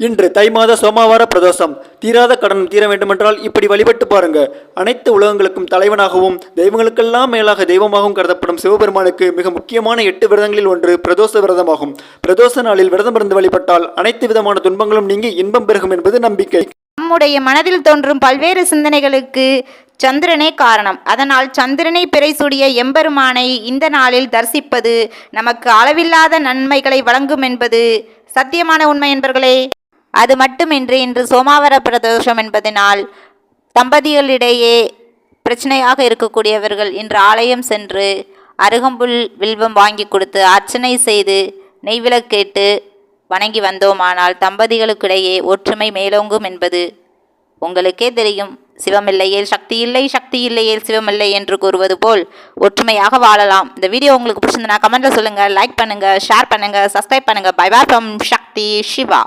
இன்று தை மாத சோமவார பிரதோஷம். தீராத கடன் தீர வேண்டுமென்றால் இப்படி வழிபட்டு பாருங்க. அனைத்து உலகங்களுக்கும் தலைவனாகவும் தெய்வங்களுக்கெல்லாம் மேலாக தெய்வமாகவும் கருதப்படும் சிவபெருமானுக்கு மிக முக்கியமான 8 விரதங்களில் ஒன்று பிரதோஷ விரதமாகும். பிரதோஷ நாளில் விரதம் இருந்து வழிபட்டால் அனைத்து விதமான துன்பங்களும் நீங்கி இன்பம் பெருகும் என்பது நம்பிக்கை. நம்முடைய மனதில் தோன்றும் பல்வேறு சிந்தனைகளுக்கு சந்திரனே காரணம். அதனால் சந்திரனை பிறை சூடிய எம்பெருமானை இந்த நாளில் தரிசிப்பது நமக்கு அளவில்லாத நன்மைகளை வழங்கும் என்பது சத்தியமான உண்மை என்பர்களே. அது மட்டுமின்றி இன்று சோமவார பிரதோஷம் என்பதனால் தம்பதிகளிடையே பிரச்சனையாக இருக்கக்கூடியவர்கள் இன்று ஆலயம் சென்று அருகம்புல் வில்வம் வாங்கி கொடுத்து அர்ச்சனை செய்து நெய்விளக்கேட்டு வணங்கி வந்தோமானால் தம்பதிகளுக்கிடையே ஒற்றுமை மேலோங்கும் என்பது உங்களுக்கே தெரியும். சிவமில்லையேல் சக்தி இல்லை, சக்தி இல்லையேல் சிவமில்லை என்று கூறுவது போல் ஒற்றுமையாக வாழலாம். இந்த வீடியோ உங்களுக்கு பிடிச்சிருந்தனா கமெண்ட்ல சொல்லுங்கள், லைக் பண்ணுங்கள், ஷேர் பண்ணுங்கள், சப்ஸ்கிரைப் பண்ணுங்கள். Bye bye from Shakti Siva.